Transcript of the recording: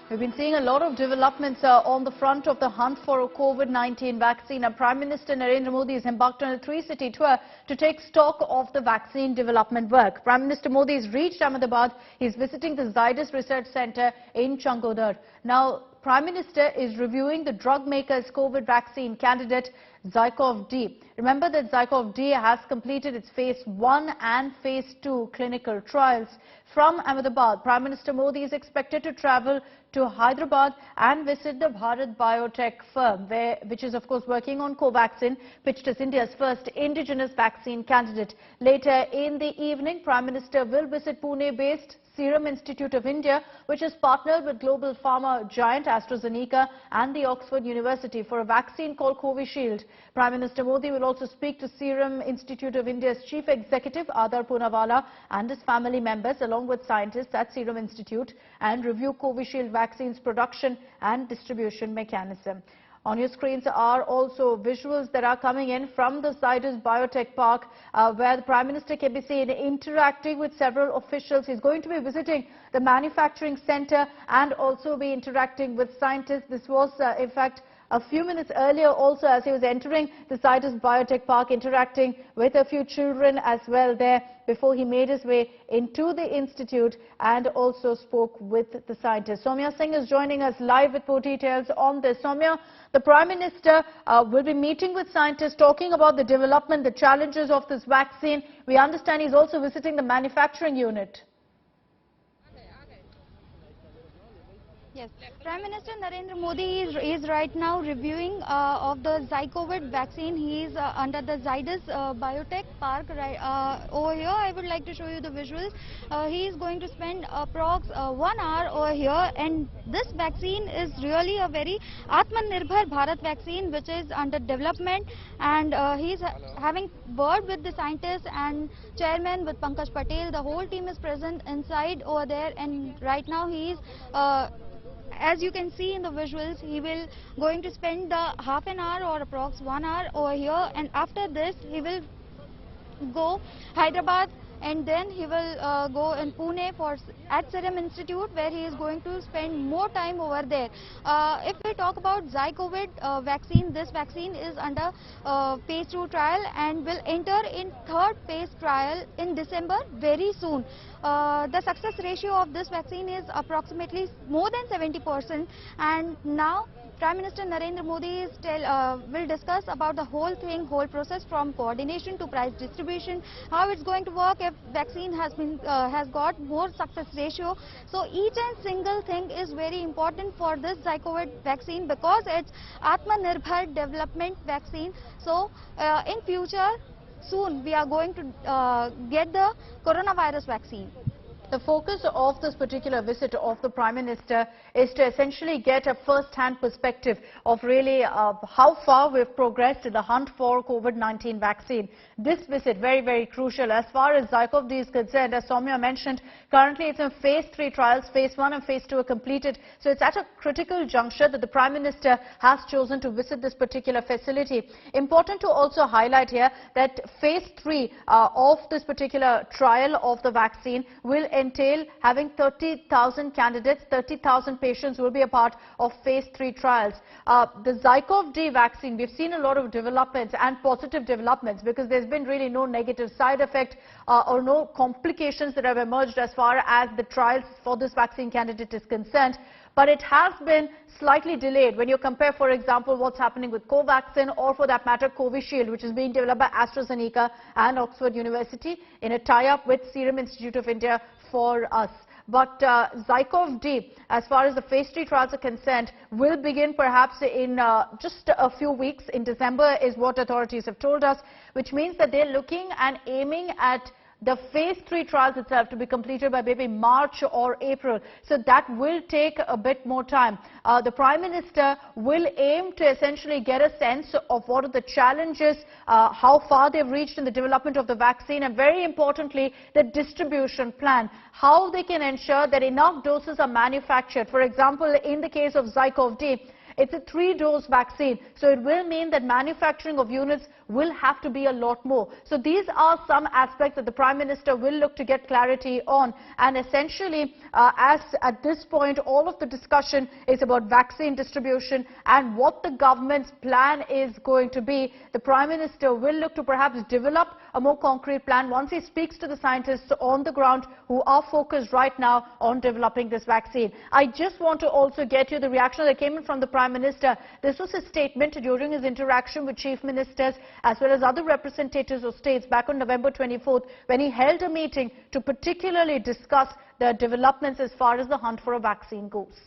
We've been seeing a lot of developments on the front of the hunt for a COVID-19 vaccine. And Prime Minister Narendra Modi has embarked on a three-city tour to take stock of the vaccine development work. Prime Minister Modi has reached Ahmedabad. He's visiting the Zydus Research Centre in Changodar. Now, Prime Minister is reviewing the drug maker's COVID vaccine candidate, ZyCoV-D. Remember that ZyCoV-D has completed its phase 1 and phase 2 clinical trials. From Ahmedabad, Prime Minister Modi is expected to travel to Hyderabad and visit the Bharat Biotech firm, which is of course working on Covaxin, pitched as India's first indigenous vaccine candidate. Later in the evening, Prime Minister will visit Pune-based Serum Institute of India, which has partnered with global pharma giant AstraZeneca and the Oxford University for a vaccine called Covishield. Prime Minister Modi will also speak to Serum Institute of India's Chief Executive Adar Poonawalla and his family members along with scientists at Serum Institute and review Covishield vaccine's production and distribution mechanism. On your screens are also visuals that are coming in from the Zydus Biotech Park, where the Prime Minister can be seen interacting with several officials. He's going to be visiting the manufacturing center and also be interacting with scientists. This was, in fact, a few minutes earlier also as he was entering the Zydus Biotech Park, interacting with a few children as well there before he made his way into the institute and also spoke with the scientists. Soumya Singh is joining us live with more details on this. Soumya, the Prime Minister will be meeting with scientists, talking about the development, the challenges of this vaccine. We understand he's also visiting the manufacturing unit. Yes, Prime Minister Narendra Modi is right now reviewing of the ZyCoV vaccine. He is under the Zydus Biotech Park. Over here, I would like to show you the visuals. He is going to spend approx 1 hour over here, and this vaccine is really a very Atmanirbhar Bharat vaccine which is under development, and he is having word with the scientists and chairman with Pankaj Patel. The whole team is present inside over there, and right now he is as you can see in the visuals, he will going to spend the half an hour or approx 1 hour over here, and after this he will go Hyderabad, and then he will go in Pune at Serum Institute, where he is going to spend more time over there. If we talk about ZyCoV vaccine, this vaccine is under phase 2 trial and will enter in third phase trial in December very soon. The success ratio of this vaccine is approximately more than 70%, and now Prime Minister Narendra Modi will discuss about the whole process from coordination to price distribution, how it's going to work if vaccine has got more success ratio. So each and single thing is very important for this ZyCoV vaccine because it's Atmanirbhar development vaccine. So in future, soon we are going to get the coronavirus vaccine. The focus of this particular visit of the Prime Minister is to essentially get a first-hand perspective of really how far we've progressed in the hunt for COVID-19 vaccine. This visit, very, very crucial. As far as ZyCoV-D is concerned, as Soumya mentioned, currently it's in phase 3 trials. Phase 1 and phase 2 are completed. So it's at a critical juncture that the Prime Minister has chosen to visit this particular facility. Important to also highlight here that phase 3 of this particular trial of the vaccine will entail having 30,000 candidates, 30,000 patients will be a part of phase 3 trials. The ZyCoV-D vaccine, we've seen a lot of developments and positive developments because there's been really no negative side effect or no complications that have emerged as far as the trials for this vaccine candidate is concerned. But it has been slightly delayed when you compare, for example, what's happening with Covaxin or, for that matter, Covishield, which is being developed by AstraZeneca and Oxford University in a tie-up with Serum Institute of India for us. But ZyCoV-D, as far as the phase 3 trials are concerned, will begin perhaps in just a few weeks. In December is what authorities have told us, which means that they're looking and aiming at the phase 3 trials itself to be completed by maybe March or April. So that will take a bit more time. The Prime Minister will aim to essentially get a sense of what are the challenges, how far they've reached in the development of the vaccine, and very importantly, the distribution plan, how they can ensure that enough doses are manufactured. For example, in the case of ZyCoV-D, It's a 3-dose vaccine. So it will mean that manufacturing of units will have to be a lot more. So these are some aspects that the Prime Minister will look to get clarity on. And essentially, as at this point, all of the discussion is about vaccine distribution and what the government's plan is going to be. The Prime Minister will look to perhaps develop a more concrete plan once he speaks to the scientists on the ground who are focused right now on developing this vaccine. I just want to also get you the reaction that came in from the Prime Minister. This was his statement during his interaction with chief ministers as well as other representatives of states back on November 24th when he held a meeting to particularly discuss the developments as far as the hunt for a vaccine goes.